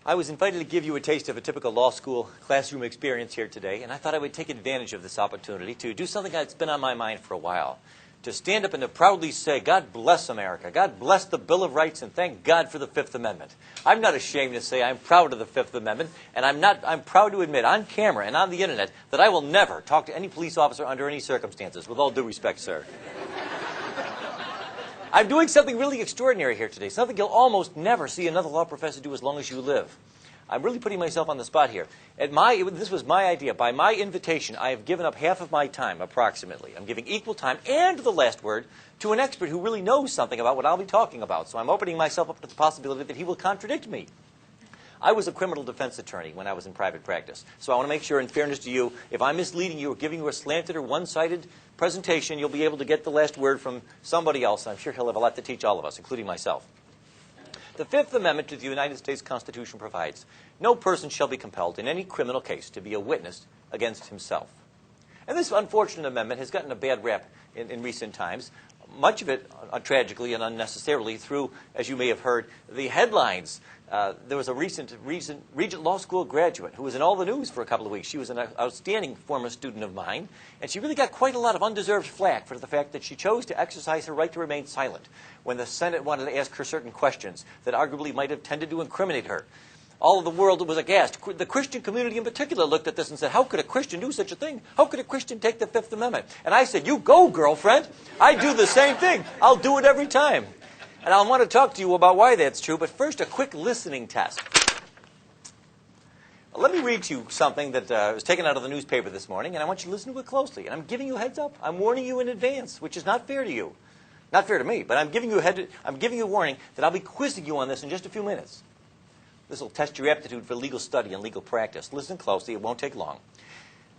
I was invited to give you a taste of a typical law school classroom experience here today, and I thought I would take advantage of this opportunity to do something that's been on my mind for a while. To stand up and to proudly say, God bless America, God bless the Bill of Rights, and thank God for the Fifth Amendment. I'm not ashamed to say I'm proud of the Fifth Amendment, and I'm proud to admit on camera and on the internet that I will never talk to any police officer under any circumstances, with all due respect, sir. I'm doing something really extraordinary here today, something you'll almost never see another law professor do as long as you live. I'm really putting myself on the spot here. This was my idea. By my invitation, I have given up half of my time, approximately. I'm giving equal time and the last word to an expert who really knows something about what I'll be talking about. So I'm opening myself up to the possibility that he will contradict me. I was a criminal defense attorney when I was in private practice. So I want to make sure, in fairness to you, if I'm misleading you or giving you a slanted or one-sided presentation, you'll be able to get the last word from somebody else. I'm sure he'll have a lot to teach all of us, including myself. The Fifth Amendment to the United States Constitution provides, no person shall be compelled in any criminal case to be a witness against himself. And this unfortunate amendment has gotten a bad rap in recent times, much of it tragically and unnecessarily through, as you may have heard, the headlines. There was a recent Regent Law School graduate who was in all the news for a couple of weeks. She was an outstanding former student of mine, and she really got quite a lot of undeserved flack for the fact that she chose to exercise her right to remain silent when the Senate wanted to ask her certain questions that arguably might have tended to incriminate her. All of the world was aghast. The Christian community in particular looked at this and said, how could a Christian do such a thing? How could a Christian take the Fifth Amendment? And I said, you go, girlfriend. I do the same thing. I'll do it every time. And I want to talk to you about why that's true, but first a quick listening test. Let me read to you something that was taken out of the newspaper this morning, and I want you to listen to it closely. And I'm giving you a heads up. I'm warning you in advance, which is not fair to you. Not fair to me, but I'm giving you a warning that I'll be quizzing you on this in just a few minutes. This will test your aptitude for legal study and legal practice. Listen closely. It won't take long.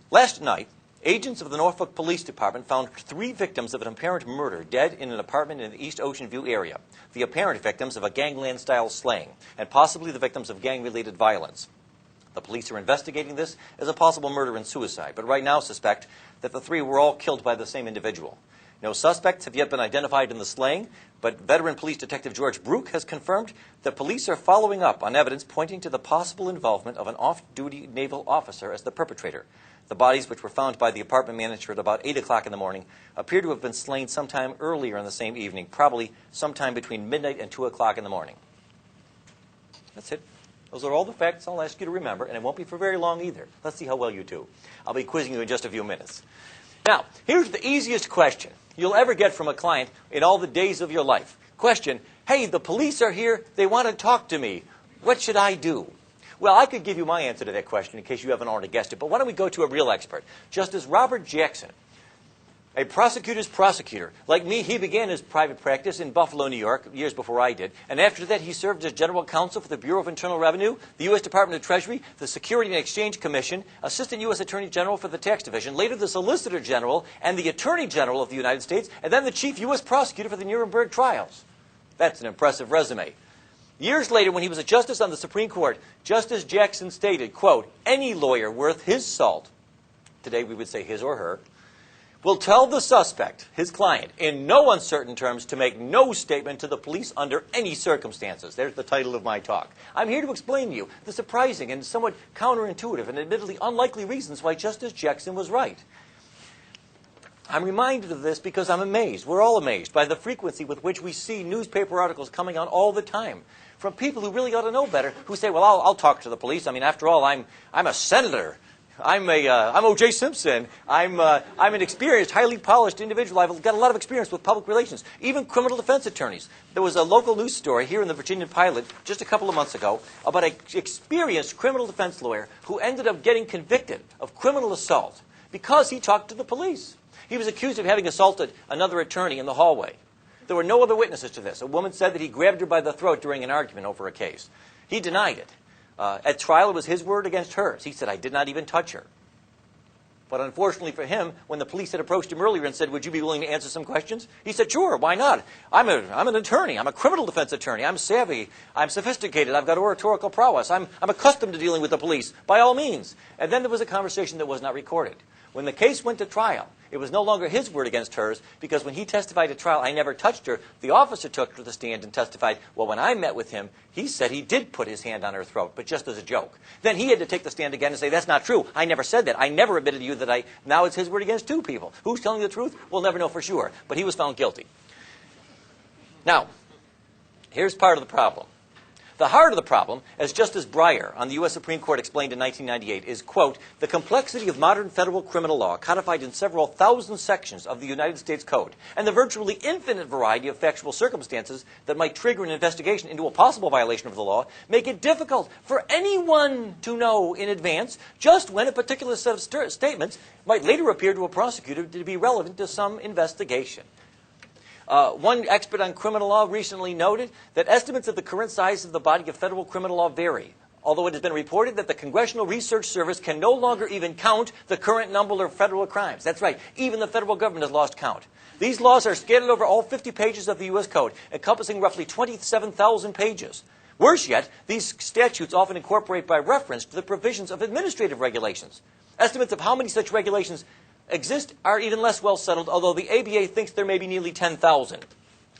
Last night, agents of the Norfolk Police Department found 3 victims of an apparent murder dead in an apartment in the East Ocean View area. The apparent victims of a gangland-style slaying, and possibly the victims of gang-related violence. The police are investigating this as a possible murder and suicide, but right now suspect that the 3 were all killed by the same individual. No suspects have yet been identified in the slaying, but veteran police detective George Brook has confirmed that police are following up on evidence pointing to the possible involvement of an off-duty naval officer as the perpetrator. The bodies, which were found by the apartment manager at about 8 o'clock in the morning, appear to have been slain sometime earlier in the same evening, probably sometime between midnight and 2 o'clock in the morning. That's it. Those are all the facts I'll ask you to remember, and it won't be for very long either. Let's see how well you do. I'll be quizzing you in just a few minutes. Now, here's the easiest question you'll ever get from a client in all the days of your life. Question, hey, the police are here. They want to talk to me. What should I do? Well, I could give you my answer to that question in case you haven't already guessed it, but why don't we go to a real expert? Justice Robert Jackson, a prosecutor's prosecutor. Like me, he began his private practice in Buffalo, New York, years before I did. And after that, he served as general counsel for the Bureau of Internal Revenue, the U.S. Department of Treasury, the Security and Exchange Commission, assistant U.S. Attorney General for the Tax Division, later the Solicitor General and the Attorney General of the United States, and then the chief U.S. prosecutor for the Nuremberg trials. That's an impressive resume. Years later, when he was a justice on the Supreme Court, Justice Jackson stated, quote, any lawyer worth his salt, today we would say his or her, will tell the suspect, his client, in no uncertain terms to make no statement to the police under any circumstances. There's the title of my talk. I'm here to explain to you the surprising and somewhat counterintuitive and admittedly unlikely reasons why Justice Jackson was right. I'm reminded of this because I'm amazed, we're all amazed, by the frequency with which we see newspaper articles coming out all the time from people who really ought to know better, who say, well, I'll talk to the police. I mean, after all, I'm a senator. I'm O.J. Simpson. I'm an experienced, highly polished individual. I've got a lot of experience with public relations, even criminal defense attorneys. There was a local news story here in the Virginia Pilot just a couple of months ago about an experienced criminal defense lawyer who ended up getting convicted of criminal assault because he talked to the police. He was accused of having assaulted another attorney in the hallway. There were no other witnesses to this. A woman said that he grabbed her by the throat during an argument over a case. He denied it. At trial, it was his word against hers. He said, I did not even touch her. But unfortunately for him, when the police had approached him earlier and said, would you be willing to answer some questions? He said, sure, why not? I'm an attorney. I'm a criminal defense attorney. I'm savvy. I'm sophisticated. I've got oratorical prowess. I'm accustomed to dealing with the police, by all means. And then there was a conversation that was not recorded. When the case went to trial, it was no longer his word against hers, because when he testified at trial, I never touched her. The officer took her to the stand and testified, well, when I met with him, he said he did put his hand on her throat, but just as a joke. Then he had to take the stand again and say, that's not true. I never said that. I never admitted to you that I... Now it's his word against two people. Who's telling the truth? We'll never know for sure. But he was found guilty. Now, here's part of the problem. The heart of the problem, as Justice Breyer on the U.S. Supreme Court explained in 1998, is, quote, the complexity of modern federal criminal law codified in several thousand sections of the United States Code and the virtually infinite variety of factual circumstances that might trigger an investigation into a possible violation of the law make it difficult for anyone to know in advance just when a particular set of statements might later appear to a prosecutor to be relevant to some investigation. One expert on criminal law recently noted that estimates of the current size of the body of federal criminal law vary, although it has been reported that the Congressional Research Service can no longer even count the current number of federal crimes. That's right, even the federal government has lost count. These laws are scattered over all 50 pages of the U.S. Code, encompassing roughly 27,000 pages. Worse yet, these statutes often incorporate by reference to the provisions of administrative regulations. Estimates of how many such regulations exist are even less well settled, although the ABA thinks there may be nearly 10,000.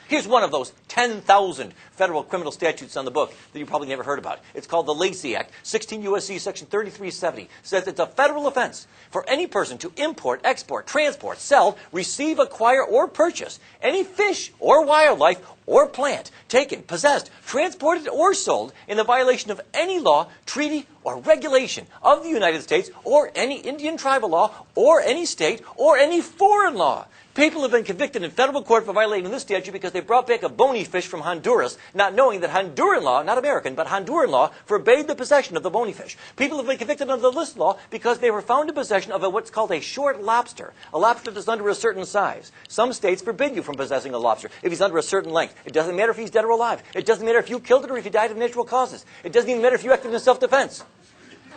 Here's one of those 10,000 federal criminal statutes on the book that you probably never heard about. It's called the Lacey Act. 16 U.S.C. Section 3370 says it's a federal offense for any person to import, export, transport, sell, receive, acquire, or purchase any fish or wildlife or plant taken, possessed, transported, or sold in the violation of any law, treaty, or regulation of the United States or any Indian tribal law or any state or any foreign law. People have been convicted in federal court for violating this statute because they brought back a bony fish from Honduras, not knowing that Honduran law, not American, but Honduran law, forbade the possession of the bony fish. People have been convicted under this law because they were found in possession of what's called a short lobster, a lobster that's under a certain size. Some states forbid you from possessing a lobster if he's under a certain length. It doesn't matter if he's dead or alive. It doesn't matter if you killed it or if he died of natural causes. It doesn't even matter if you acted in self-defense.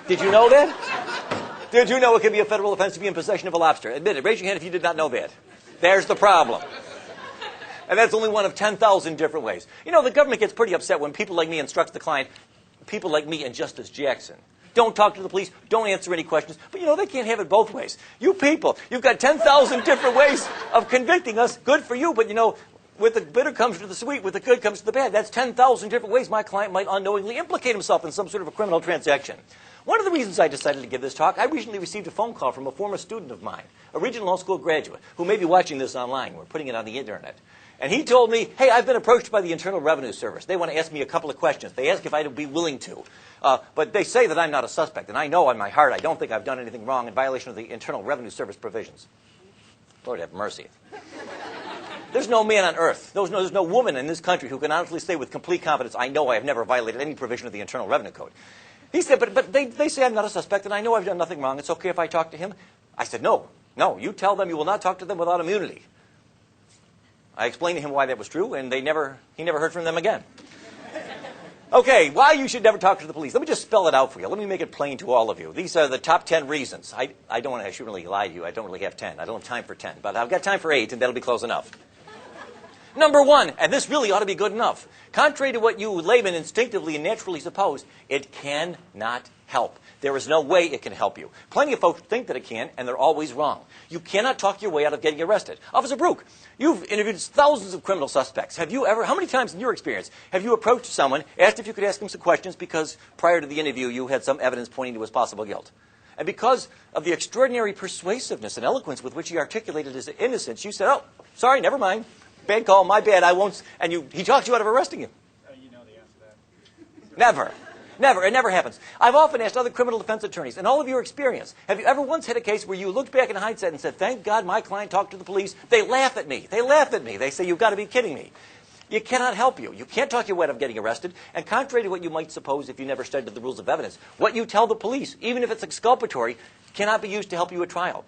Did you know that? Did you know it can be a federal offense to be in possession of a lobster? Admit it. Raise your hand if you did not know that. There's the problem. And that's only one of 10,000 different ways. You know, the government gets pretty upset when people like me instructs the client, people like me and Justice Jackson, don't talk to the police, don't answer any questions. But you know, they can't have it both ways. You people, you've got 10,000 different ways of convicting us. Good for you, but you know, with the bitter comes to the sweet, with the good comes to the bad. That's 10,000 different ways my client might unknowingly implicate himself in some sort of a criminal transaction. One of the reasons I decided to give this talk, I recently received a phone call from a former student of mine, a Regent Law School graduate, who may be watching this online. We're putting it on the internet. And he told me, hey, I've been approached by the Internal Revenue Service. They want to ask me a couple of questions. They ask if I'd be willing to. But they say that I'm not a suspect. And I know in my heart I don't think I've done anything wrong in violation of the Internal Revenue Service provisions. Lord have mercy. There's no man on earth, there's no woman in this country who can honestly say with complete confidence, I know I have never violated any provision of the Internal Revenue Code. He said, but they say I'm not a suspect and I know I've done nothing wrong. It's okay if I talk to him? I said, no, you tell them you will not talk to them without immunity. I explained to him why that was true, and he never heard from them again. Okay, why you should never talk to the police. Let me just spell it out for you. Let me make it plain to all of you. These are the top 10 reasons. I shouldn't really lie to you. I don't really have 10. I don't have time for 10. But I've got time for 8, and that'll be close enough. Number 1, and this really ought to be good enough. Contrary to what you laymen instinctively and naturally suppose, it cannot help. There is no way it can help you. Plenty of folks think that it can, and they're always wrong. You cannot talk your way out of getting arrested. Officer Brook, you've interviewed thousands of criminal suspects. Have you ever, how many times in your experience, have you approached someone, asked if you could ask him some questions because prior to the interview you had some evidence pointing to his possible guilt? And because of the extraordinary persuasiveness and eloquence with which he articulated his innocence, you said, oh, sorry, never mind. Bad call, my bad, I won't. And he talked you out of arresting him. You know the answer to that. Never. Never. It never happens. I've often asked other criminal defense attorneys, in all of your experience, have you ever once had a case where you looked back in hindsight and said, thank God my client talked to the police. They laugh at me. They laugh at me. They say, you've got to be kidding me. You cannot help you. You can't talk your way out of getting arrested. And contrary to what you might suppose if you never studied the rules of evidence, what you tell the police, even if it's exculpatory, cannot be used to help you at trial.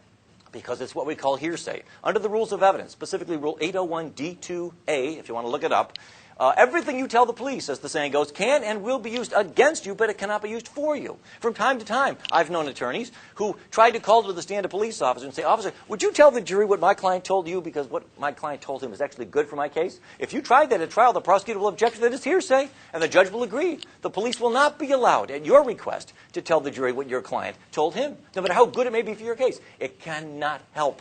Because it's what we call hearsay. Under the rules of evidence, specifically Rule 801 D2A, if you want to look it up, Everything you tell the police, as the saying goes, can and will be used against you, but it cannot be used for you. From time to time, I've known attorneys who tried to call to the stand a police officer and say, "Officer, would you tell the jury what my client told you because what my client told him is actually good for my case?" If you tried that at trial, the prosecutor will object that it's hearsay, and the judge will agree. The police will not be allowed, at your request, to tell the jury what your client told him, no matter how good it may be for your case. It cannot help.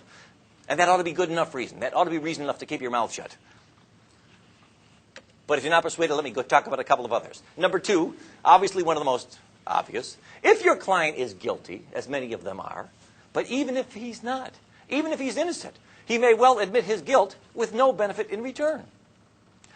And that ought to be good enough reason. That ought to be reason enough to keep your mouth shut. But if you're not persuaded, let me go talk about a couple of others. Number two, obviously one of the most obvious. If your client is guilty, as many of them are, but even if he's not, even if he's innocent, he may well admit his guilt with no benefit in return.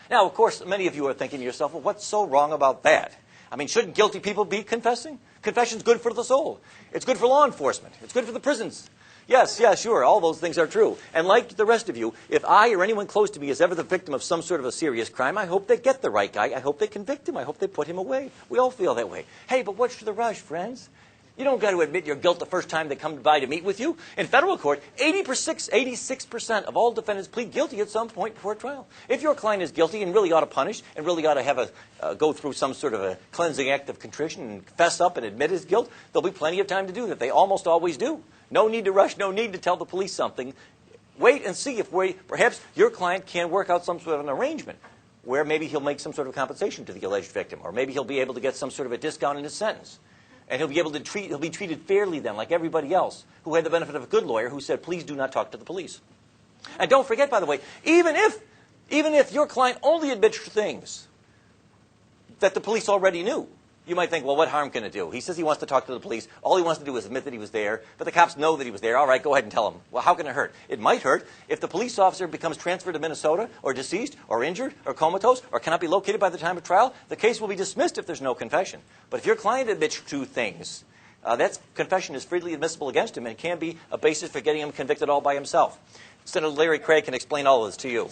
Now, of course, many of you are thinking to yourself, well, what's so wrong about that? I mean, shouldn't guilty people be confessing? Confession's good for the soul. It's good for law enforcement. It's good for the prisons. Yes, sure, all those things are true. And like the rest of you, if I or anyone close to me is ever the victim of some sort of a serious crime, I hope they get the right guy. I hope they convict him. I hope they put him away. We all feel that way. Hey, but what's the rush, friends? You don't got to admit your guilt the first time they come by to meet with you. In federal court, 86% of all defendants plead guilty at some point before trial. If your client is guilty and really ought to punish and really ought to have go through some sort of a cleansing act of contrition and fess up and admit his guilt, there'll be plenty of time to do that. They almost always do. No need to rush, no need to tell the police something. Wait and see if perhaps your client can work out some sort of an arrangement where maybe he'll make some sort of compensation to the alleged victim, or maybe he'll be able to get some sort of a discount in his sentence. And he'll be treated fairly then, like everybody else who had the benefit of a good lawyer who said, please do not talk to the police. And don't forget, by the way, even if your client only admits things that the police already knew, you might think, well, what harm can it do? He says he wants to talk to the police. All he wants to do is admit that he was there, but the cops know that he was there. All right, go ahead and tell him. Well, how can it hurt? It might hurt if the police officer becomes transferred to Minnesota, or deceased, or injured, or comatose, or cannot be located by the time of trial. The case will be dismissed if there's no confession. But if your client admits to things, that confession is freely admissible against him, and it can be a basis for getting him convicted all by himself. Senator Larry Craig can explain all of this to you.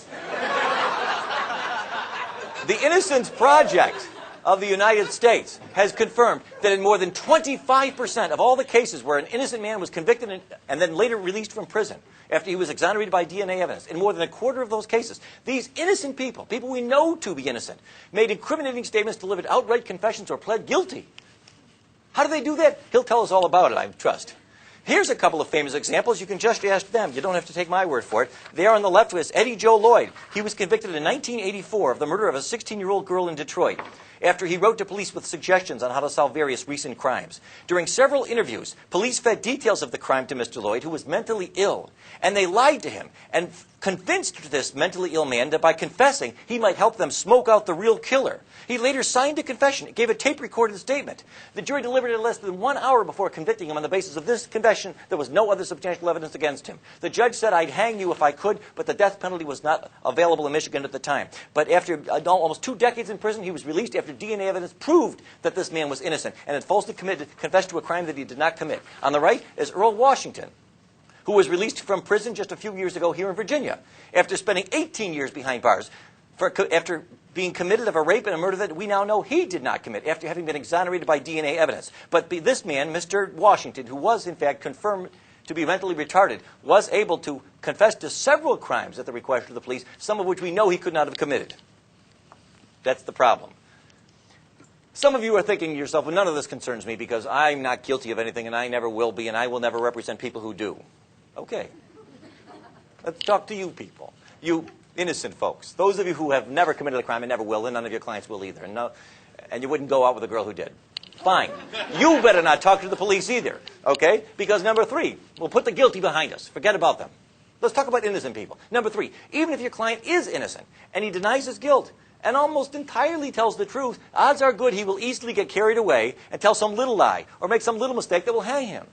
The Innocence Project of the United States has confirmed that in more than 25% of all the cases where an innocent man was convicted and then later released from prison after he was exonerated by DNA evidence, in more than a quarter of those cases, these innocent people we know to be innocent, made incriminating statements, delivered outright confessions, or pled guilty. How do they do that? He'll tell us all about it, I trust. Here's a couple of famous examples. You can just ask them. You don't have to take my word for it. There on the left was Eddie Joe Lloyd. He was convicted in 1984 of the murder of a 16-year-old girl in Detroit after he wrote to police with suggestions on how to solve various recent crimes. During several interviews, police fed details of the crime to Mr. Lloyd, who was mentally ill, and they lied to him and convinced this mentally ill man that by confessing, he might help them smoke out the real killer. He later signed a confession, gave a tape-recorded statement. The jury delivered it less than 1 hour before convicting him on the basis of this confession. There was no other substantial evidence against him. The judge said, I'd hang you if I could, but the death penalty was not available in Michigan at the time. But after almost 2 decades in prison, he was released after DNA evidence proved that this man was innocent and had falsely confessed to a crime that he did not commit. On the right is Earl Washington, who was released from prison just a few years ago here in Virginia after spending 18 years behind bars after being committed of a rape and a murder that we now know he did not commit after having been exonerated by DNA evidence. But this man, Mr. Washington, who was in fact confirmed to be mentally retarded, was able to confess to several crimes at the request of the police, some of which we know he could not have committed. That's the problem. Some of you are thinking to yourself, well, none of this concerns me because I'm not guilty of anything and I never will be and I will never represent people who do. Okay. Let's talk to you people. You innocent folks. Those of you who have never committed a crime and never will, and none of your clients will either. And you wouldn't go out with a girl who did. Fine. You better not talk to the police either. Okay? Because number 3, we'll put the guilty behind us. Forget about them. Let's talk about innocent people. Number 3, even if your client is innocent and he denies his guilt and almost entirely tells the truth, odds are good he will easily get carried away and tell some little lie or make some little mistake that will hang him.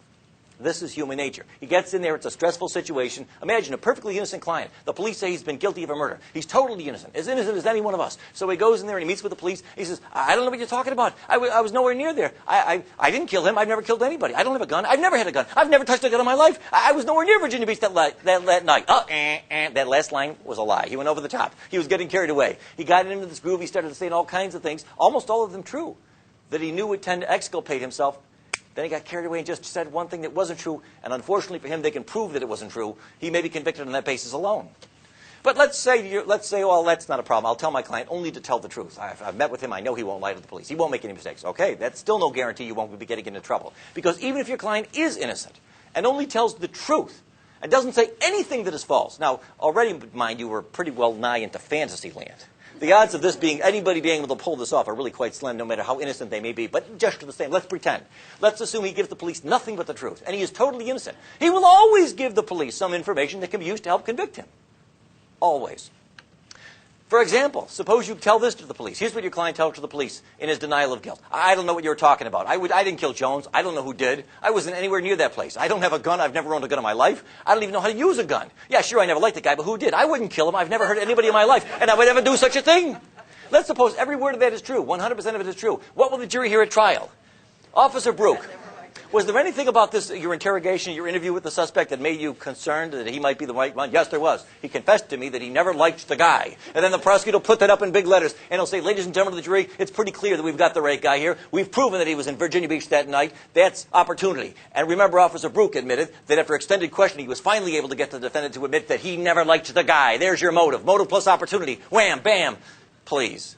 This is human nature. He gets in there. It's a stressful situation. Imagine a perfectly innocent client. The police say he's been guilty of a murder. He's totally innocent as any one of us. So he goes in there and he meets with the police. He says, I don't know what you're talking about. I was nowhere near there. I didn't kill him. I've never killed anybody. I don't have a gun. I've never had a gun. I've never touched a gun in my life. I was nowhere near Virginia Beach that night. That last line was a lie. He went over the top. He was getting carried away. He got into this groove. He started saying all kinds of things, almost all of them true, that he knew would tend to exculpate himself. Then he got carried away and just said one thing that wasn't true, and unfortunately for him, they can prove that it wasn't true. He may be convicted on that basis alone. But let's say, well, that's not a problem. I'll tell my client only to tell the truth. I've met with him. I know he won't lie to the police. He won't make any mistakes. Okay, that's still no guarantee you won't be getting into trouble. Because even if your client is innocent and only tells the truth and doesn't say anything that is false. Now, already, mind you, we're pretty well nigh into fantasy land. The odds of this being, anybody being able to pull this off are really quite slim, no matter how innocent they may be. But just the same, let's pretend. Let's assume he gives the police nothing but the truth, and he is totally innocent. He will always give the police some information that can be used to help convict him. Always. For example, suppose you tell this to the police. Here's what your client tells to the police in his denial of guilt. I don't know what you were talking about. I didn't kill Jones. I don't know who did. I wasn't anywhere near that place. I don't have a gun. I've never owned a gun in my life. I don't even know how to use a gun. Yeah, sure, I never liked the guy, but who did? I wouldn't kill him. I've never hurt anybody in my life, and I would never do such a thing. Let's suppose every word of that is true. 100% of it is true. What will the jury hear at trial? Officer Brooke, was there anything about this, your interrogation, your interview with the suspect that made you concerned that he might be the right one? Yes, there was. He confessed to me that he never liked the guy. And then the prosecutor will put that up in big letters, and he'll say, ladies and gentlemen of the jury, it's pretty clear that we've got the right guy here. We've proven that he was in Virginia Beach that night. That's opportunity. And remember, Officer Brooke admitted that after extended questioning, he was finally able to get the defendant to admit that he never liked the guy. There's your motive. Motive plus opportunity. Wham, bam. Please.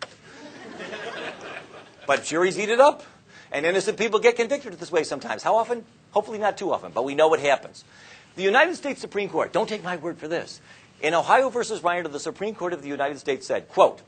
But juries eat it up. And innocent people get convicted this way sometimes. How often? Hopefully not too often, but we know what happens. The United States Supreme Court, don't take my word for this. In Ohio versus Reiner, the Supreme Court of the United States said, quote,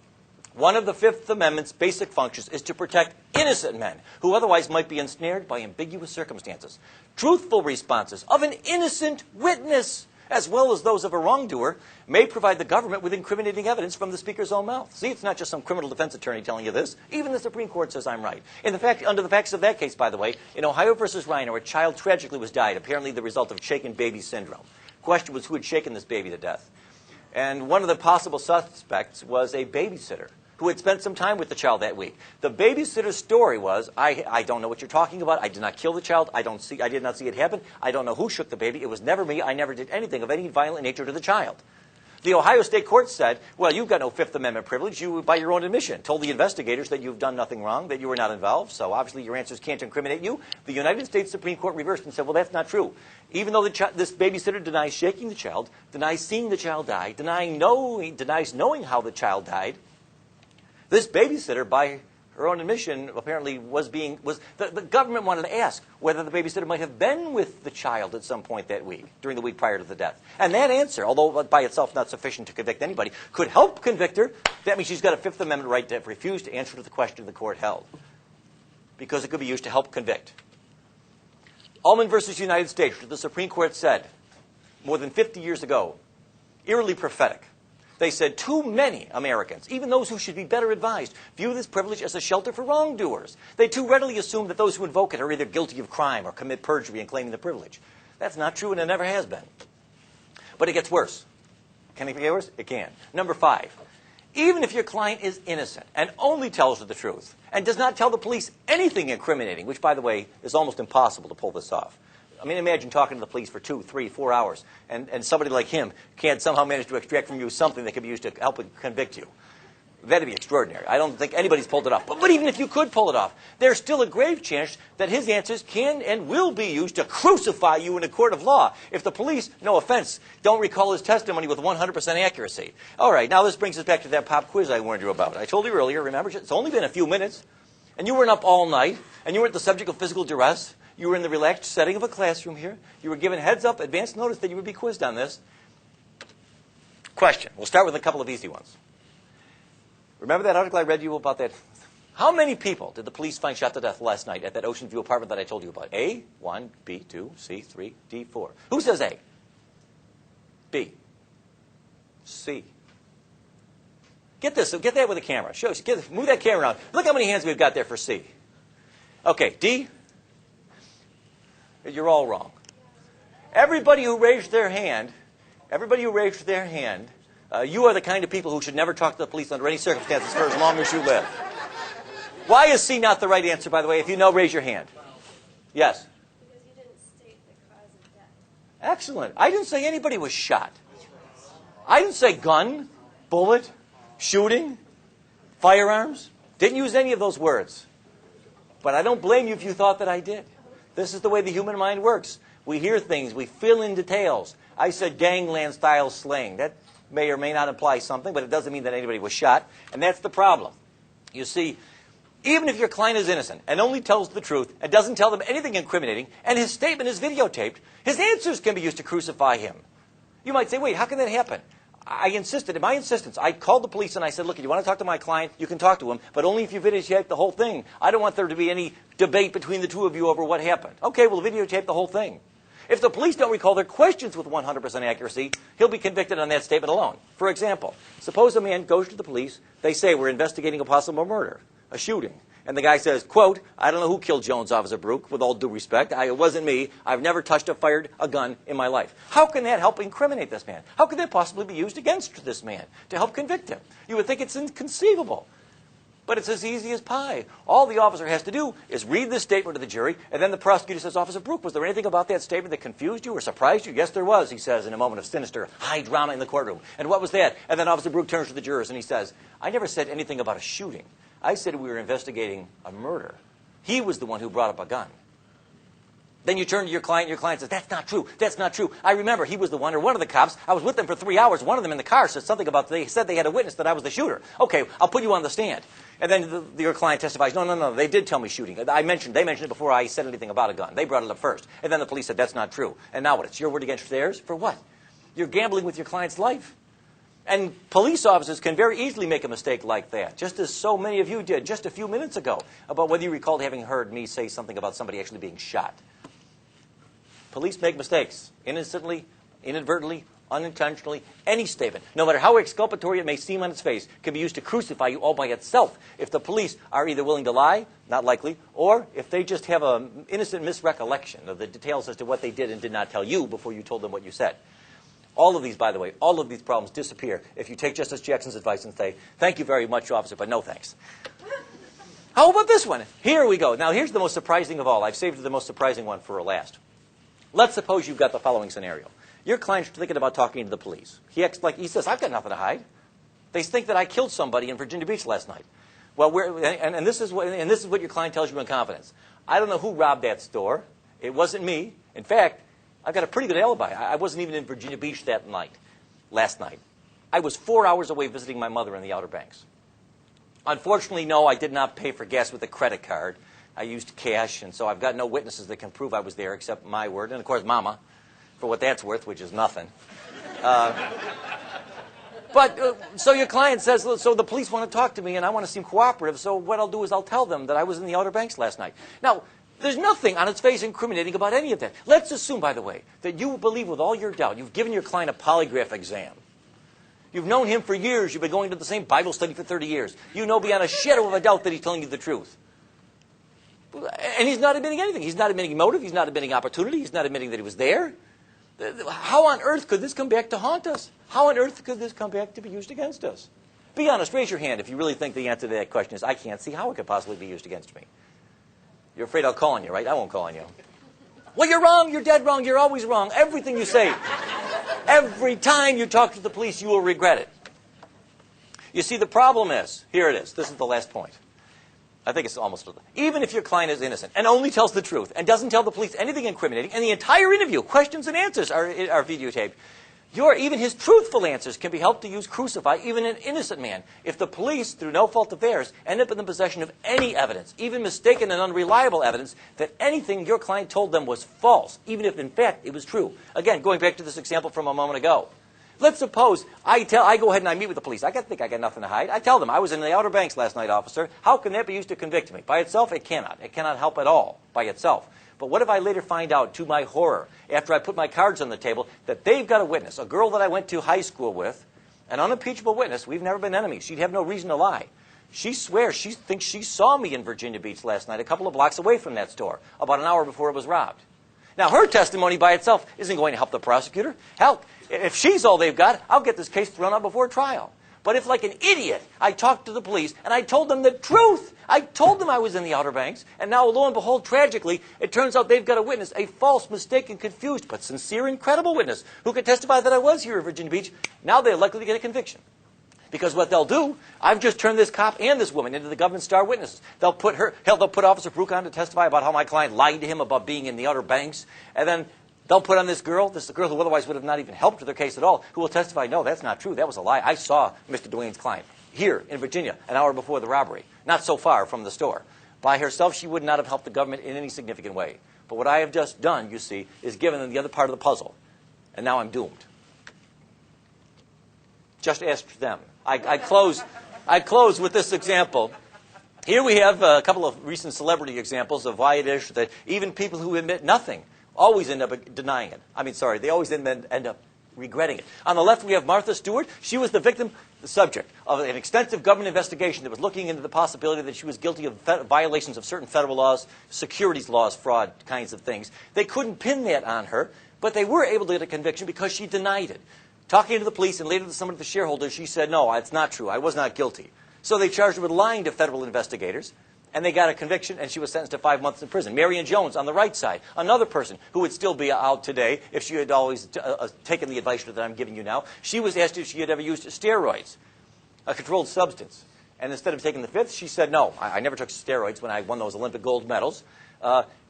one of the Fifth Amendment's basic functions is to protect innocent men who otherwise might be ensnared by ambiguous circumstances. Truthful responses of an innocent witness, as well as those of a wrongdoer, may provide the government with incriminating evidence from the speaker's own mouth. See, it's not just some criminal defense attorney telling you this. Even the Supreme Court says I'm right. Under the facts of that case, by the way, in Ohio versus Reiner, a child tragically was died, apparently the result of shaken baby syndrome. The question was who had shaken this baby to death. And one of the possible suspects was a babysitter who had spent some time with the child that week. The babysitter's story was, I don't know what you're talking about. I did not kill the child. I did not see it happen. I don't know who shook the baby. It was never me. I never did anything of any violent nature to the child. The Ohio State Court said, well, you've got no Fifth Amendment privilege. You, by your own admission, told the investigators that you've done nothing wrong, that you were not involved, so obviously your answers can't incriminate you. The United States Supreme Court reversed and said, well, that's not true. Even though this babysitter denies shaking the child, denies seeing the child die, denies knowing how the child died, this babysitter, by her own admission, apparently the government wanted to ask whether the babysitter might have been with the child at some point that week, during the week prior to the death. And that answer, although by itself not sufficient to convict anybody, could help convict her. That means she's got a Fifth Amendment right to refuse to answer to the question the court held, because it could be used to help convict. Ullman versus United States, the Supreme Court said, more than 50 years ago, eerily prophetic. They said too many Americans, even those who should be better advised, view this privilege as a shelter for wrongdoers. They too readily assume that those who invoke it are either guilty of crime or commit perjury in claiming the privilege. That's not true, and it never has been. But it gets worse. Can it get worse? It can. Number 5. Even if your client is innocent and only tells the truth and does not tell the police anything incriminating, which, by the way, is almost impossible to pull this off. I mean, imagine talking to the police for 2, 3, 4 hours, and somebody like him can't somehow manage to extract from you something that could be used to help convict you. That'd be extraordinary. I don't think anybody's pulled it off. But even if you could pull it off, there's still a grave chance that his answers can and will be used to crucify you in a court of law if the police, no offense, don't recall his testimony with 100% accuracy. All right, now this brings us back to that pop quiz I warned you about. I told you earlier, remember, it's only been a few minutes, and you weren't up all night, and you weren't the subject of physical duress. You were in the relaxed setting of a classroom here. You were given heads up, advance notice that you would be quizzed on this. Question. We'll start with a couple of easy ones. Remember that article I read you about that? How many people did the police find shot to death last night at that Ocean View apartment that I told you about? A, 1, B, 2, C, 3, D, 4. Who says A? B. C. Get this. Get that with a camera. Move that camera around. Look how many hands we've got there for C. Okay, D. You're all wrong. Everybody who raised their hand, you are the kind of people who should never talk to the police under any circumstances for as long as you live. Why is C not the right answer, by the way? If you know, raise your hand. Yes? Because you didn't state the cause of death. Excellent. I didn't say anybody was shot. I didn't say gun, bullet, shooting, firearms. Didn't use any of those words. But I don't blame you if you thought that I did. This is the way the human mind works. We hear things. We fill in details. I said gangland-style slaying. That may or may not imply something, but it doesn't mean that anybody was shot. And that's the problem. You see, even if your client is innocent and only tells the truth and doesn't tell them anything incriminating, and his statement is videotaped, his answers can be used to crucify him. You might say, wait, how can that happen? I insisted, at my insistence, I called the police and I said, look, if you want to talk to my client, you can talk to him, but only if you videotape the whole thing. I don't want there to be any debate between the two of you over what happened. Okay, we'll videotape the whole thing. If the police don't recall their questions with 100% accuracy, he'll be convicted on that statement alone. For example, suppose a man goes to the police, they say, we're investigating a possible murder, a shooting. And the guy says, quote, I don't know who killed Jones, Officer Brook, with all due respect. It wasn't me. I've never touched or fired a gun in my life. How can that help incriminate this man? How could that possibly be used against this man to help convict him? You would think it's inconceivable. But it's as easy as pie. All the officer has to do is read this statement to the jury, and then the prosecutor says, Officer Brook, was there anything about that statement that confused you or surprised you? Yes, there was, he says, in a moment of sinister, high drama in the courtroom. And what was that? And then Officer Brook turns to the jurors and he says, I never said anything about a shooting. I said we were investigating a murder. He was the one who brought up a gun. Then you turn to your client, and your client says, that's not true, that's not true. I remember he was the one, or one of the cops. I was with them for 3 hours. One of them in the car said something about, they said they had a witness that I was the shooter. Okay, I'll put you on the stand. And then your client testifies, no, they did tell me shooting. They mentioned it before I said anything about a gun. They brought it up first. And then the police said, that's not true. And now what? It's your word against theirs? For what? You're gambling with your client's life. And police officers can very easily make a mistake like that, just as so many of you did just a few minutes ago, about whether you recalled having heard me say something about somebody actually being shot. Police make mistakes, innocently, inadvertently, unintentionally. Any statement, no matter how exculpatory it may seem on its face, can be used to crucify you all by itself if the police are either willing to lie, not likely, or if they just have an innocent misrecollection of the details as to what they did and did not tell you before you told them what you said. All of these, by the way, all of these problems disappear if you take Justice Jackson's advice and say, thank you very much, officer, but no thanks. How about this one? Here we go. Now, here's the most surprising of all. I've saved the most surprising one for last. Let's suppose you've got the following scenario. Your client's thinking about talking to the police. He says, I've got nothing to hide. They think that I killed somebody in Virginia Beach last night. Well, this is what your client tells you in confidence. I don't know who robbed that store. It wasn't me. In fact, I've got a pretty good alibi. I wasn't even in Virginia Beach last night. I was 4 hours away visiting my mother in the Outer Banks. Unfortunately, no, I did not pay for gas with a credit card. I used cash, and so I've got no witnesses that can prove I was there except my word, and of course, Mama, for what that's worth, which is nothing. So your client says, so the police want to talk to me, and I want to seem cooperative, so what I'll do is I'll tell them that I was in the Outer Banks last night. Now, there's nothing on its face incriminating about any of that. Let's assume, by the way, that you believe with all your doubt. You've given your client a polygraph exam. You've known him for years. You've been going to the same Bible study for 30 years. You know beyond a shadow of a doubt that he's telling you the truth. And he's not admitting anything. He's not admitting motive. He's not admitting opportunity. He's not admitting that he was there. How on earth could this come back to haunt us? How on earth could this come back to be used against us? Be honest. Raise your hand if you really think the answer to that question is, I can't see how it could possibly be used against me. You're afraid I'll call on you, right? I won't call on you. Well, you're wrong. You're dead wrong. You're always wrong. Everything you say, every time you talk to the police, you will regret it. You see, the problem is, here it is. This is the last point. I think it's almost, even if your client is innocent and only tells the truth and doesn't tell the police anything incriminating, and the entire interview, questions and answers are videotaped, even his truthful answers can be helped to use crucify even an innocent man if the police, through no fault of theirs, end up in the possession of any evidence, even mistaken and unreliable evidence, that anything your client told them was false, even if in fact it was true. Again, going back to this example from a moment ago. Let's suppose I go ahead and I meet with the police. I think I got nothing to hide. I tell them I was in the Outer Banks last night, officer. How can that be used to convict me? By itself, it cannot. It cannot help at all by itself. But what if I later find out, to my horror, after I put my cards on the table, that they've got a witness, a girl that I went to high school with, an unimpeachable witness. We've never been enemies. She'd have no reason to lie. She swears she thinks she saw me in Virginia Beach last night, a couple of blocks away from that store, about an hour before it was robbed. Now, her testimony by itself isn't going to help the prosecutor. Hell, if she's all they've got, I'll get this case thrown out before trial. But if, like an idiot, I talked to the police and I told them the truth, I told them I was in the Outer Banks, and now, lo and behold, tragically, it turns out they've got a witness, a false, mistaken, confused, but sincere and credible witness who could testify that I was here in Virginia Beach. Now they're likely to get a conviction. Because what they'll do, I've just turned this cop and this woman into the government star witnesses. They'll put Officer Brook on to testify about how my client lied to him about being in the Outer Banks, and then They'll put on this girl who otherwise would have not even helped their case at all, who will testify, no, that's not true. That was a lie. I saw Mr. Dwayne's client here in Virginia an hour before the robbery, not so far from the store. By herself, she would not have helped the government in any significant way. But what I have just done, you see, is given them the other part of the puzzle. And now I'm doomed. Just ask them. I close with this example. Here we have a couple of recent celebrity examples of why it is that even people who admit nothing always end up denying it. They always end up regretting it. On the left, we have Martha Stewart. She was the victim, the subject of an extensive government investigation that was looking into the possibility that she was guilty of violations of certain federal laws, securities laws, fraud kinds of things. They couldn't pin that on her, but they were able to get a conviction because she denied it. Talking to the police and later to some of the shareholders, she said, no, it's not true. I was not guilty. So they charged her with lying to federal investigators, and they got a conviction, and she was sentenced to 5 months in prison. Marion Jones, on the right side, another person who would still be out today if she had always taken the advice that I'm giving you now. She was asked if she had ever used steroids, a controlled substance. And instead of taking the fifth, she said, no, I never took steroids when I won those Olympic gold medals.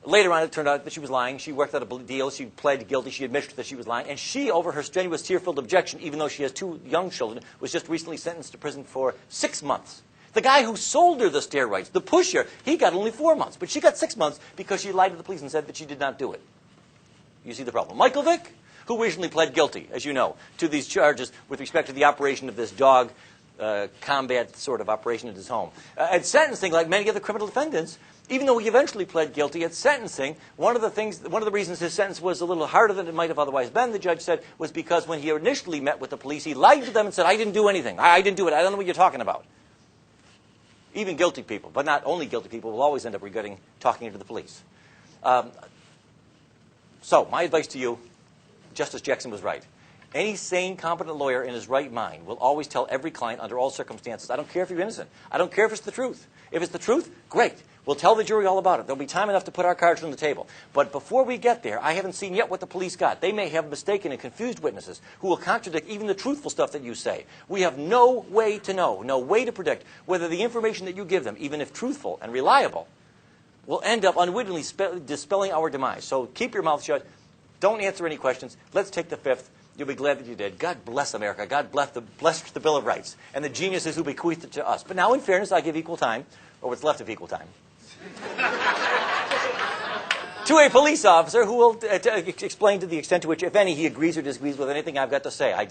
Later on, it turned out that she was lying. She worked out a deal. She pled guilty. She admitted that she was lying. And she, over her strenuous, tear-filled objection, even though she has 2 young children, was just recently sentenced to prison for 6 months. The guy who sold her the steroids, the pusher, he got only 4 months. But she got 6 months because she lied to the police and said that she did not do it. You see the problem. Michael Vick, who recently pled guilty, as you know, to these charges with respect to the operation of this dog combat sort of operation at his home. At sentencing, like many other criminal defendants, even though he eventually pled guilty at sentencing, one of the reasons his sentence was a little harder than it might have otherwise been, the judge said, was because when he initially met with the police, he lied to them and said, I didn't do anything. I didn't do it. I don't know what you're talking about. Even guilty people, but not only guilty people, will always end up regretting talking to the police. So my advice to you, Justice Jackson was right. Any sane, competent lawyer in his right mind will always tell every client under all circumstances, I don't care if you're innocent. I don't care if it's the truth. If it's the truth, great. We'll tell the jury all about it. There'll be time enough to put our cards on the table. But before we get there, I haven't seen yet what the police got. They may have mistaken and confused witnesses who will contradict even the truthful stuff that you say. We have no way to know, no way to predict whether the information that you give them, even if truthful and reliable, will end up unwittingly dispelling our demise. So keep your mouth shut. Don't answer any questions. Let's take the fifth. You'll be glad that you did. God bless America. God bless the Bill of Rights and the geniuses who bequeathed it to us. But now, in fairness, I give equal time, or what's left of equal time, to a police officer who will explain to the extent to which, if any, he agrees or disagrees with anything I've got to say. I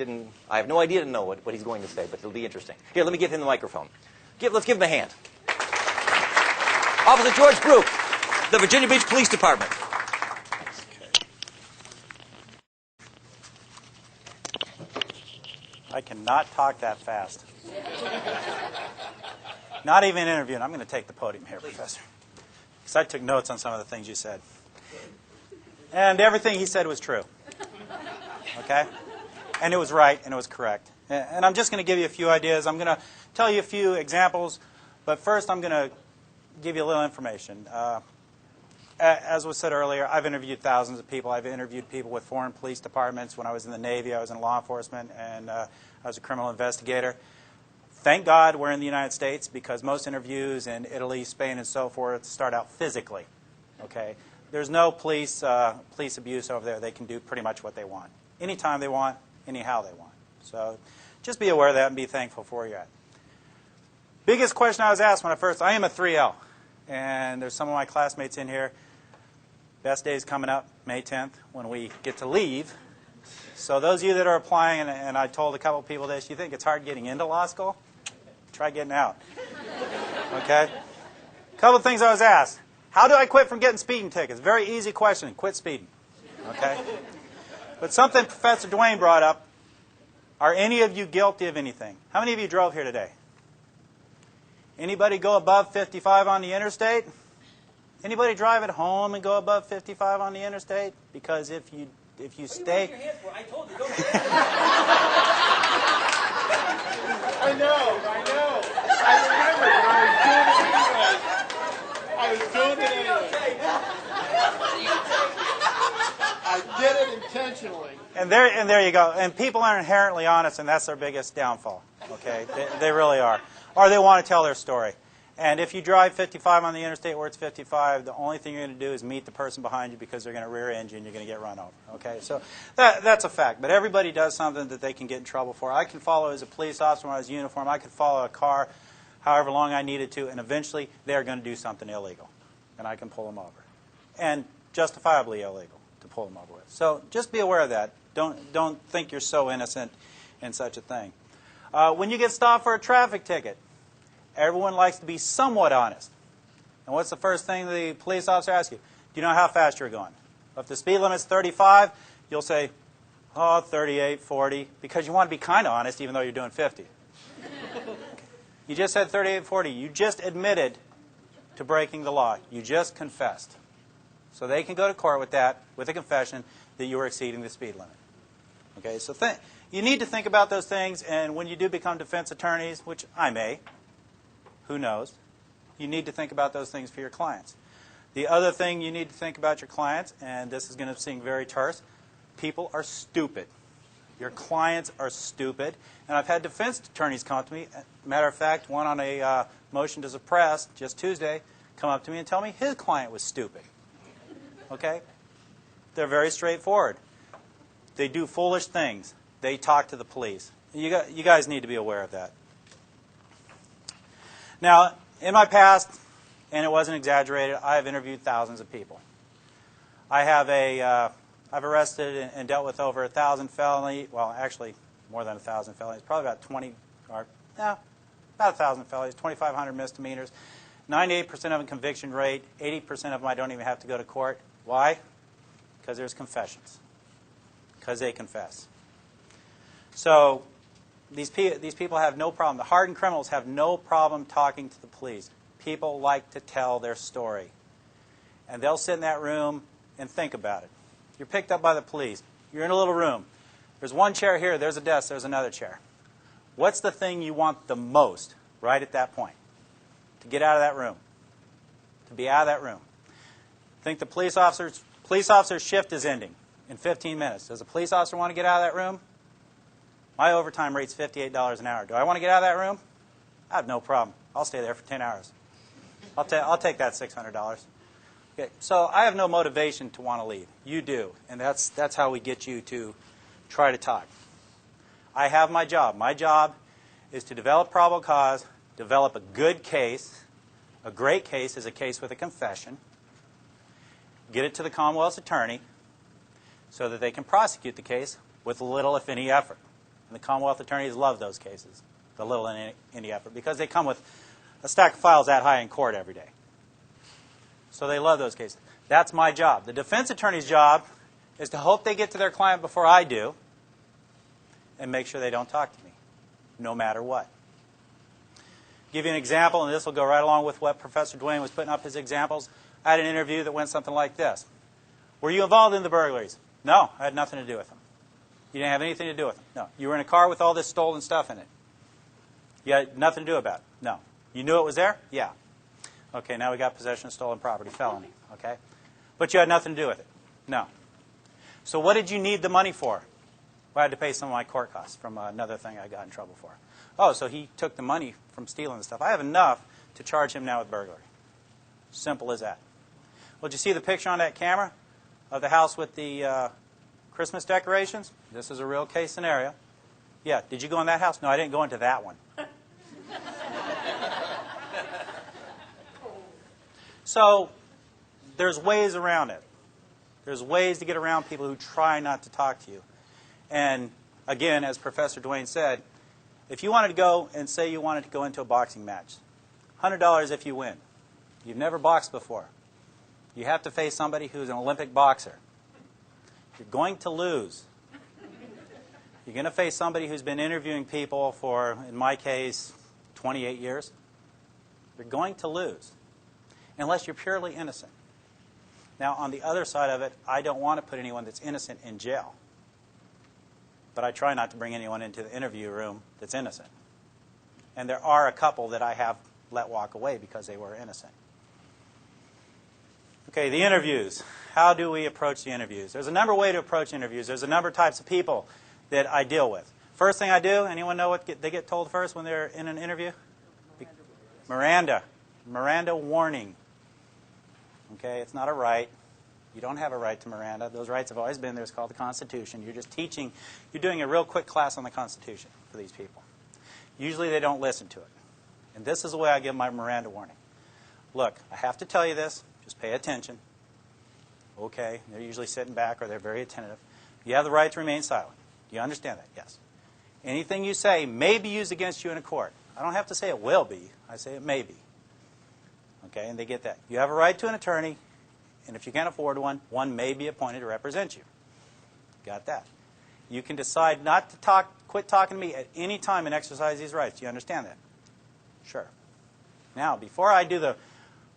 have no idea to know what he's going to say, but it'll be interesting. Here, let me give him the microphone. Let's give him a hand. Officer George Brook, the Virginia Beach Police Department. I cannot talk that fast. Not even interviewing. I'm going to take the podium here, Professor. Because I took notes on some of the things you said. And everything he said was true. Okay? And it was right, and it was correct. And I'm just going to give you a few ideas. I'm going to tell you a few examples. But first, I'm going to give you a little information. As was said earlier, I've interviewed thousands of people. I've interviewed people with foreign police departments. When I was in the Navy, I was in law enforcement, and I was a criminal investigator. Thank God we're in the United States, because most interviews in Italy, Spain, and so forth start out physically. Okay? There's no police abuse over there. They can do pretty much what they want. Anytime they want, anyhow they want. So just be aware of that and be thankful for where you're at. Biggest question I was asked when I am a 3L, and there's some of my classmates in here. Best day's coming up, May 10th, when we get to leave. So those of you that are applying, and I told a couple of people this, you think it's hard getting into law school? Try getting out. Okay? A couple of things I was asked. How do I quit from getting speeding tickets? Very easy question. Quit speeding. Okay? But something Professor Dwayne brought up, are any of you guilty of anything? How many of you drove here today? Anybody go above 55 on the interstate? Anybody drive at home and go above 55 on the interstate? Because if you stay... I told you, don't I know. I remember, but I was doing it anyway. I did it intentionally. And there you go. And people are inherently honest, and that's their biggest downfall. Okay? They really are. Or they want to tell their story. And if you drive 55 on the interstate where it's 55, the only thing you're going to do is meet the person behind you because they're going to rear end you and you're going to get run over. Okay, so that's a fact. But everybody does something that they can get in trouble for. I can follow as a police officer when I was in uniform. I could follow a car however long I needed to, and eventually they're going to do something illegal, and I can pull them over, and justifiably illegal to pull them over with. So just be aware of that. Don't think you're so innocent in such a thing. When you get stopped for a traffic ticket, everyone likes to be somewhat honest. And what's the first thing the police officer asks you? Do you know how fast you're going? If the speed limit's 35, you'll say, oh, 38, 40, because you want to be kind of honest even though you're doing 50. You just said 38, 40. You just admitted to breaking the law. You just confessed. So they can go to court with that, with a confession that you were exceeding the speed limit. Okay, so you need to think about those things, and when you do become defense attorneys, which I may, who knows, you need to think about those things for your clients. The other thing you need to think about your clients, and this is going to seem very terse, people are stupid. Your clients are stupid. And I've had defense attorneys come up to me. Matter of fact, one on a motion to suppress just Tuesday come up to me and tell me his client was stupid. Okay? They're very straightforward. They do foolish things. They talk to the police. You guys need to be aware of that. Now, in my past, and it wasn't exaggerated, I have interviewed thousands of people. I've arrested and dealt with over 1,000 felonies. Well, actually, more than 1,000 felonies. Probably about 20, or no, about 1,000 felonies, 2,500 misdemeanors. 98% of them conviction rate. 80% of them I don't even have to go to court. Why? Because there's confessions. Because they confess. So these people have no problem. The hardened criminals have no problem talking to the police. People like to tell their story. And they'll sit in that room and think about it. You're picked up by the police. You're in a little room. There's one chair here. There's a desk. There's another chair. What's the thing you want the most right at that point? To get out of that room. To be out of that room. Think the police officer's shift is ending in 15 minutes. Does a police officer want to get out of that room? My overtime rate's $58 an hour. Do I want to get out of that room? I have no problem. I'll stay there for 10 hours. I'll take that $600. Okay, so I have no motivation to want to leave. You do, and that's how we get you to try to talk. I have my job. My job is to develop probable cause, develop a good case. A great case is a case with a confession. Get it to the Commonwealth's attorney so that they can prosecute the case with little, if any, effort. And the Commonwealth attorneys love those cases, the little and any effort, because they come with a stack of files that high in court every day. So they love those cases. That's my job. The defense attorney's job is to hope they get to their client before I do and make sure they don't talk to me, no matter what. Give you an example, and this will go right along with what Professor Dwayne was putting up his examples. I had an interview that went something like this. Were you involved in the burglaries? No, I had nothing to do with them. You didn't have anything to do with them? No. You were in a car with all this stolen stuff in it? You had nothing to do about it? No. You knew it was there? Yeah. Okay, now we got possession of stolen property, felony. Okay? But you had nothing to do with it? No. So what did you need the money for? Well, I had to pay some of my court costs from another thing I got in trouble for. Oh, so he took the money from stealing the stuff. I have enough to charge him now with burglary. Simple as that. Well, did you see the picture on that camera of the house with the Christmas decorations? This is a real case scenario. Yeah, did you go in that house? No, I didn't go into that one. So there's ways around it. There's ways to get around people who try not to talk to you. And again, as Professor Dwayne said, if you wanted to go and say you wanted to go into a boxing match, $100 if you win. You've never boxed before. You have to face somebody who's an Olympic boxer. You're going to lose. You're going to face somebody who's been interviewing people for, in my case, 28 years. You're going to lose, unless you're purely innocent. Now, on the other side of it, I don't want to put anyone that's innocent in jail. But I try not to bring anyone into the interview room that's innocent. And there are a couple that I have let walk away because they were innocent. Okay, the interviews. How do we approach the interviews? There's a number of ways to approach interviews. There's a number of types of people that I deal with. First thing I do, anyone know what they get told first when they're in an interview? Miranda. Miranda warning. Okay, it's not a right. You don't have a right to Miranda. Those rights have always been there. It's called the Constitution. You're just teaching, you're doing a real quick class on the Constitution for these people. Usually they don't listen to it. And this is the way I give my Miranda warning. Look, I have to tell you this. Just pay attention. Okay, they're usually sitting back or they're very attentive. You have the right to remain silent. Do you understand that? Yes. Anything you say may be used against you in a court. I don't have to say it will be. I say it may be. Okay, and they get that. You have a right to an attorney, and if you can't afford one, one may be appointed to represent you. Got that. You can decide not to quit talking to me at any time and exercise these rights. Do you understand that? Sure. Now, before I do the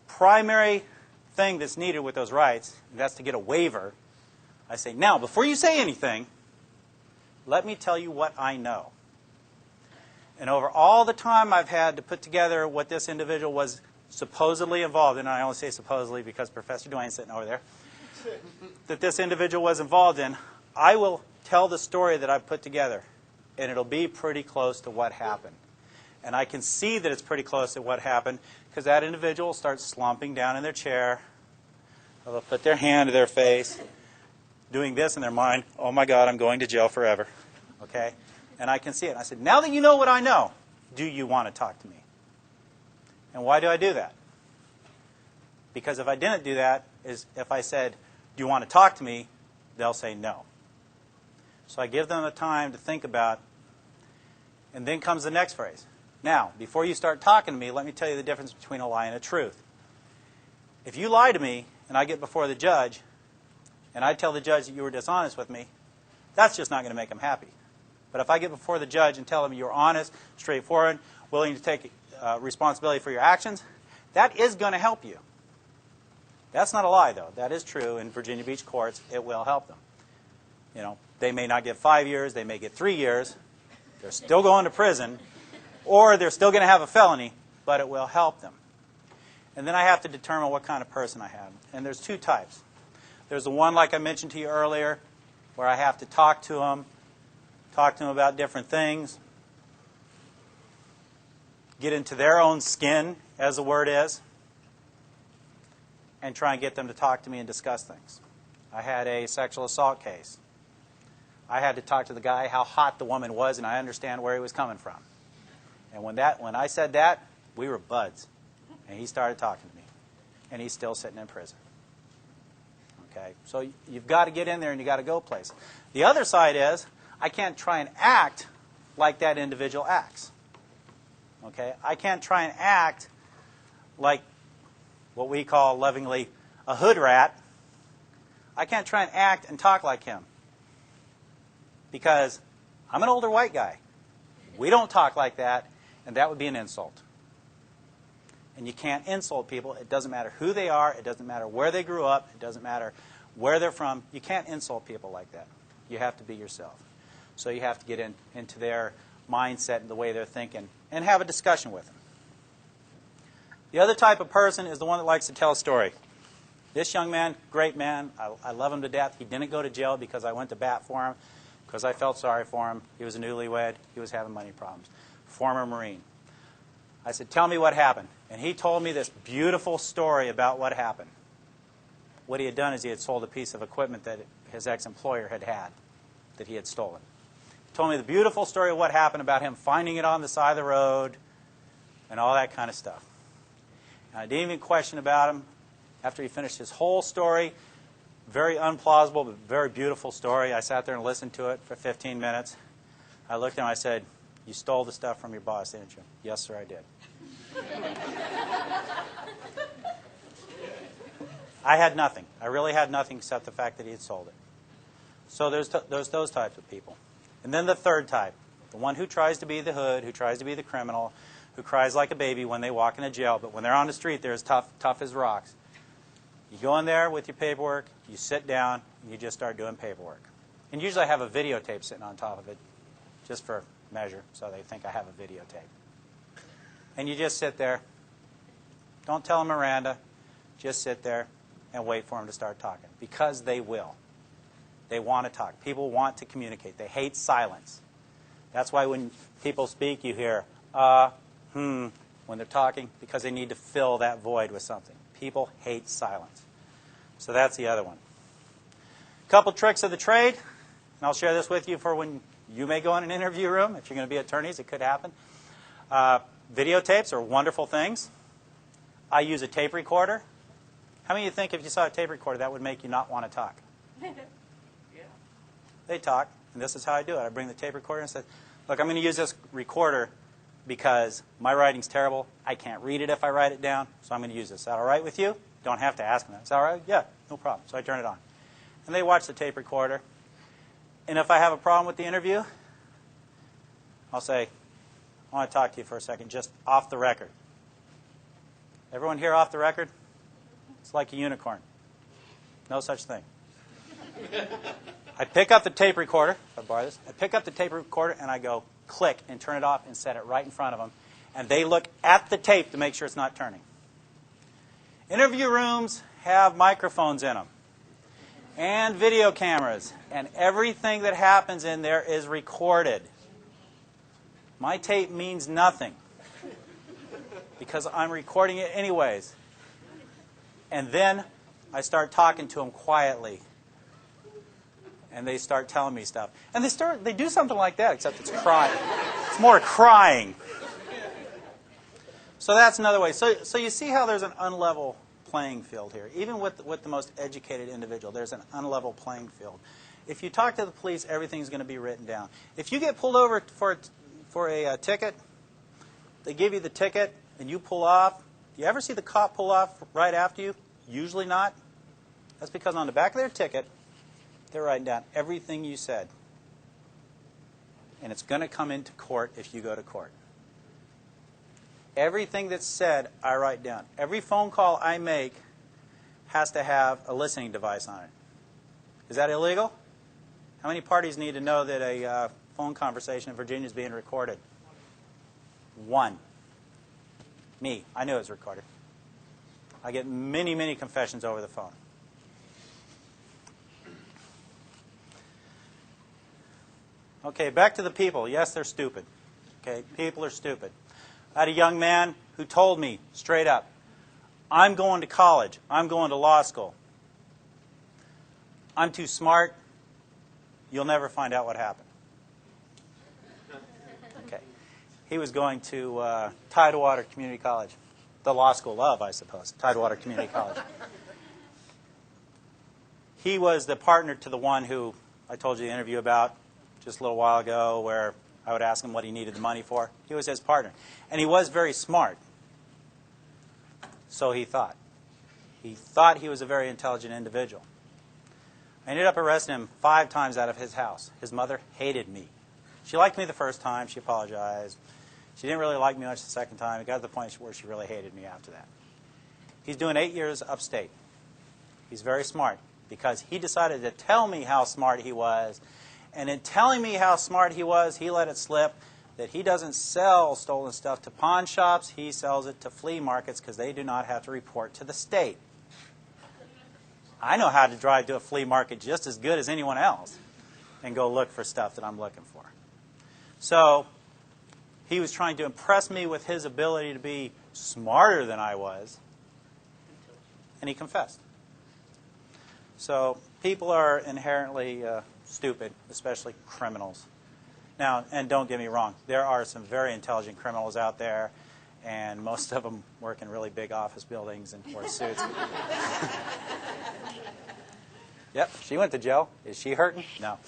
primary thing that's needed with those rights, and that's to get a waiver, I say, now, before you say anything, let me tell you what I know. And over all the time I've had to put together what this individual was supposedly involved in, and I only say supposedly because Professor Duane's sitting over there, that this individual was involved in, I will tell the story that I've put together, and it'll be pretty close to what happened. And I can see that it's pretty close to what happened because that individual starts slumping down in their chair. They'll put their hand to their face, doing this in their mind, oh my God, I'm going to jail forever. Okay? And I can see it. I said, now that you know what I know, do you want to talk to me? And why do I do that? Because if I didn't do that, is if I said, do you want to talk to me, they'll say no. So I give them the time to think about, and then comes the next phrase. Now, before you start talking to me, let me tell you the difference between a lie and a truth. If you lie to me, and I get before the judge, and I tell the judge that you were dishonest with me, that's just not going to make him happy. But if I get before the judge and tell him you're honest, straightforward, willing to take responsibility for your actions, that is going to help you. That's not a lie, though. That is true in Virginia Beach courts. It will help them. You know, they may not get 5 years. They may get 3 years. They're still going to prison, or they're still going to have a felony, but it will help them. And then I have to determine what kind of person I have. And there's two types. There's the one, like I mentioned to you earlier, where I have to talk to them about different things, get into their own skin, as the word is, and try and get them to talk to me and discuss things. I had a sexual assault case. I had to talk to the guy how hot the woman was, and I understand where he was coming from. And when I said that, we were buds. And he started talking to me. And he's still sitting in prison. Okay? So you've got to get in there and you've got to go places. The other side is, I can't try and act like that individual acts. Okay? I can't try and act like what we call lovingly a hood rat. I can't try and act and talk like him. Because I'm an older white guy. We don't talk like that, and that would be an insult. And you can't insult people. It doesn't matter who they are. It doesn't matter where they grew up. It doesn't matter where they're from. You can't insult people like that. You have to be yourself. So you have to get into their mindset and the way they're thinking and have a discussion with them. The other type of person is the one that likes to tell a story. This young man, great man. I love him to death. He didn't go to jail because I went to bat for him, because I felt sorry for him. He was a newlywed. He was having money problems. Former Marine. I said, tell me what happened. And he told me this beautiful story about what happened. What he had done is he had sold a piece of equipment that his ex-employer had that he had stolen. He told me the beautiful story of what happened about him finding it on the side of the road and all that kind of stuff. And I didn't even question about him. After he finished his whole story, very unplausible but very beautiful story, I sat there and listened to it for 15 minutes. I looked at him and I said, you stole the stuff from your boss, didn't you? Yes, sir, I did. I had nothing. I really had nothing except the fact that he had sold it. So there's those types of people. And then the third type, the one who tries to be the hood, who tries to be the criminal, who cries like a baby when they walk into jail, but when they're on the street, they're as tough as rocks. You go in there with your paperwork, you sit down, and you just start doing paperwork. And usually I have a videotape sitting on top of it, just for measure, so they think I have a videotape. And you just sit there. Don't tell them Miranda. Just sit there and wait for them to start talking, because they will. They want to talk. People want to communicate. They hate silence. That's why when people speak, you hear, when when they're talking because they need to fill that void with something. People hate silence. So that's the other one. Couple tricks of the trade, and I'll share this with you for when you may go in an interview room. If you're going to be attorneys, it could happen. Videotapes are wonderful things. I use a tape recorder. How many of you think if you saw a tape recorder that would make you not want to talk? They talk, and this is how I do it. I bring the tape recorder and say, look, I'm going to use this recorder because my writing's terrible. I can't read it if I write it down, so I'm going to use this. Is that all right with you? Don't have to ask them that. Is that all right? Yeah, no problem. So I turn it on. And they watch the tape recorder. And if I have a problem with the interview, I'll say, I want to talk to you for a second, just off the record. Everyone here off the record? It's like a unicorn. No such thing. I pick up the tape recorder. If I borrow this, I pick up the tape recorder and I go click and turn it off and set it right in front of them. And they look at the tape to make sure it's not turning. Interview rooms have microphones in them and video cameras. And everything that happens in there is recorded. My tape means nothing because I'm recording it anyways. And then I start talking to them quietly. And they start telling me stuff. And they do something like that, except it's crying. It's more crying. So that's another way. So you see how there's an unlevel playing field here. Even with the most educated individual, there's an unlevel playing field. If you talk to the police, everything's going to be written down. If you get pulled over for a ticket, they give you the ticket, and you pull off. Do you ever see the cop pull off right after you? Usually not. That's because on the back of their ticket, they're writing down everything you said. And it's going to come into court if you go to court. Everything that's said, I write down. Every phone call I make has to have a listening device on it. Is that illegal? How many parties need to know that a phone conversation in Virginia is being recorded? One. Me. I knew it was recorded. I get many, many confessions over the phone. Okay, back to the people. Yes, they're stupid. Okay, people are stupid. I had a young man who told me straight up, I'm going to college. I'm going to law school. I'm too smart. You'll never find out what happened. Okay. He was going to Tidewater Community College. The law school of, I suppose, Tidewater Community College. He was the partner to the one who I told you the interview about just a little while ago where I would ask him what he needed the money for. He was his partner. And he was very smart. So he thought. He thought he was a very intelligent individual. I ended up arresting him 5 times out of his house. His mother hated me. She liked me the first time. She apologized. She didn't really like me much the second time. It got to the point where she really hated me after that. He's doing 8 years upstate. He's very smart because he decided to tell me how smart he was. And in telling me how smart he was, he let it slip that he doesn't sell stolen stuff to pawn shops. He sells it to flea markets because they do not have to report to the state. I know how to drive to a flea market just as good as anyone else and go look for stuff that I'm looking for. So he was trying to impress me with his ability to be smarter than I was, and he confessed. So people are inherently stupid, especially criminals. Now, and don't get me wrong, there are some very intelligent criminals out there, and most of them work in really big office buildings and wear suits. Yep, she went to jail. Is she hurting? No.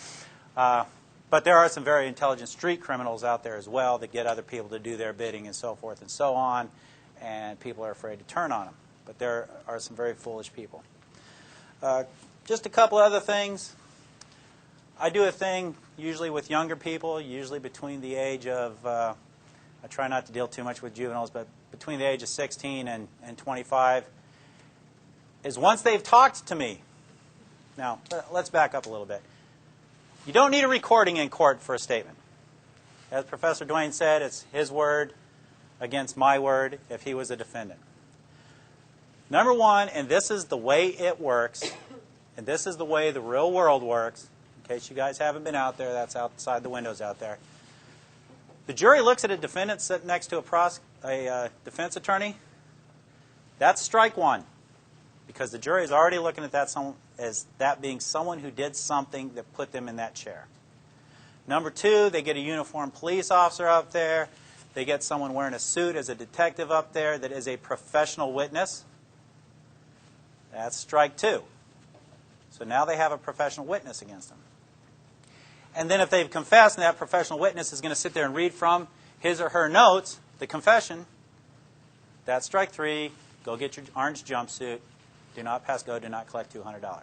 But there are some very intelligent street criminals out there as well that get other people to do their bidding and so forth and so on, and people are afraid to turn on them. But there are some very foolish people. Just a couple other things. I do a thing usually with younger people, usually between the age of, I try not to deal too much with juveniles, but between the age of 16 and 25, is once they've talked to me. Now, let's back up a little bit. You don't need a recording in court for a statement. As Professor Duane said, it's his word against my word if he was a defendant. Number one, and this is the way it works, and this is the way the real world works, in case you guys haven't been out there, that's outside the windows out there. The jury looks at a defendant sitting next to a defense attorney. That's strike one, because the jury is already looking at that as that being someone who did something that put them in that chair. Number two, they get a uniformed police officer up there. They get someone wearing a suit as a detective up there that is a professional witness. That's strike two. So now they have a professional witness against them. And then if they've confessed and that professional witness is going to sit there and read from his or her notes, the confession, that's strike three. Go get your orange jumpsuit. Do not pass go. Do not collect $200.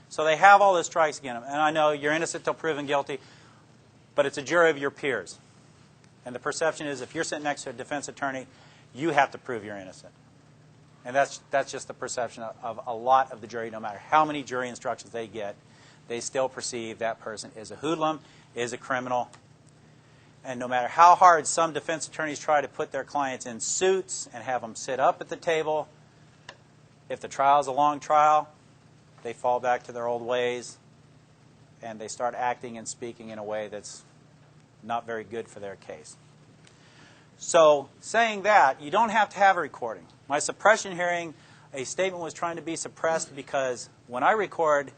So they have all those strikes against them. And I know you're innocent till proven guilty, but it's a jury of your peers. And the perception is if you're sitting next to a defense attorney, you have to prove you're innocent. And that's just the perception of a lot of the jury. No matter how many jury instructions they get, they still perceive that person is a hoodlum, is a criminal. And no matter how hard some defense attorneys try to put their clients in suits and have them sit up at the table, if the trial is a long trial, they fall back to their old ways and they start acting and speaking in a way that's not very good for their case. So saying that, you don't have to have a recording. My suppression hearing, a statement was trying to be suppressed because when I record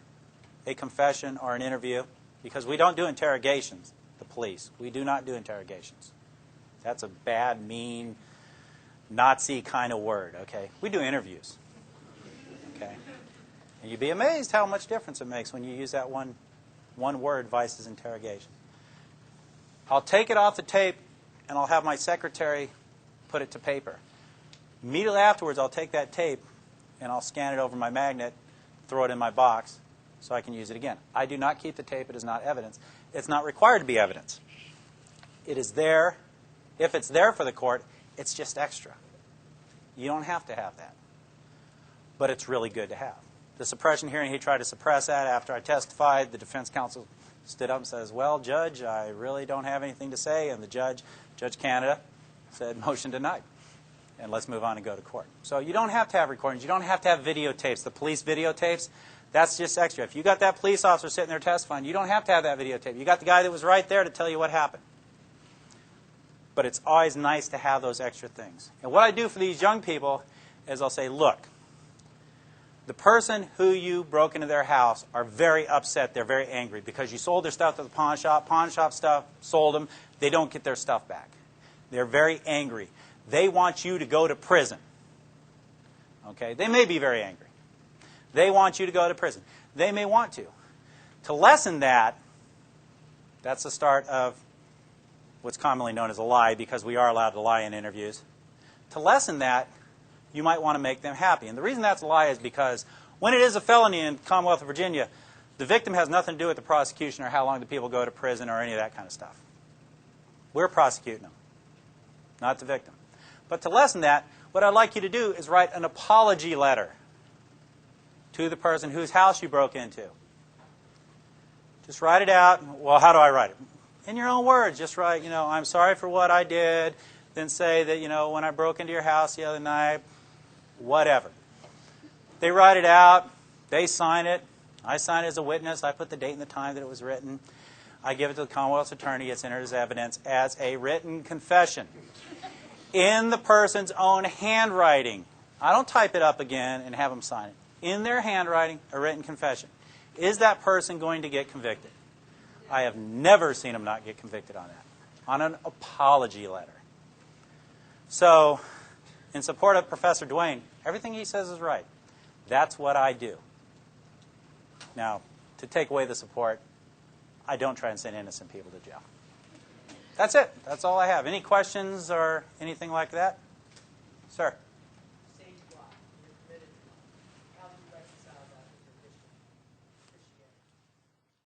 a confession or an interview, because we don't do interrogations, the police. We do not do interrogations. That's a bad, mean, Nazi kind of word, okay? We do interviews, okay? And you'd be amazed how much difference it makes when you use that one word versus interrogation. I'll take it off the tape and I'll have my secretary put it to paper. Immediately afterwards, I'll take that tape and I'll scan it over my magnet, throw it in my box so I can use it again. I do not keep the tape. It is not evidence. It's not required to be evidence. It is there. If it's there for the court, it's just extra. You don't have to have that. But it's really good to have. The suppression hearing, he tried to suppress that. After I testified, the defense counsel stood up and says, well, Judge, I really don't have anything to say. And the Judge Canada, said, motion denied. And let's move on and go to court. So you don't have to have recordings. You don't have to have videotapes. The police videotapes, that's just extra. If you got that police officer sitting there testifying, you don't have to have that videotape. You got the guy that was right there to tell you what happened. But it's always nice to have those extra things. And what I do for these young people is I'll say, look, the person who you broke into their house are very upset. They're very angry because you sold their stuff to the pawn shop. Pawn shop stuff, sold them. They don't get their stuff back. They're very angry. They want you to go to prison. Okay? They may be very angry. They want you to go to prison. They may want to. To lessen that, that's the start of what's commonly known as a lie, because we are allowed to lie in interviews. To lessen that, you might want to make them happy. And the reason that's a lie is because when it is a felony in the Commonwealth of Virginia, the victim has nothing to do with the prosecution or how long the people go to prison or any of that kind of stuff. We're prosecuting them, not the victim. But to lessen that, what I'd like you to do is write an apology letter to the person whose house you broke into. Just write it out. Well, how do I write it? In your own words. Just write, I'm sorry for what I did. Then say that, when I broke into your house the other night, whatever. They write it out. They sign it. I sign it as a witness. I put the date and the time that it was written. I give it to the Commonwealth's attorney. It's entered as evidence as a written confession in the person's own handwriting. I don't type it up again and have them sign it. In their handwriting, a written confession. Is that person going to get convicted? I have never seen them not get convicted on that. On an apology letter. So, in support of Professor Duane, everything he says is right. That's what I do. Now, to take away the support, I don't try and send innocent people to jail. That's it. That's all I have. Any questions or anything like that? Sir?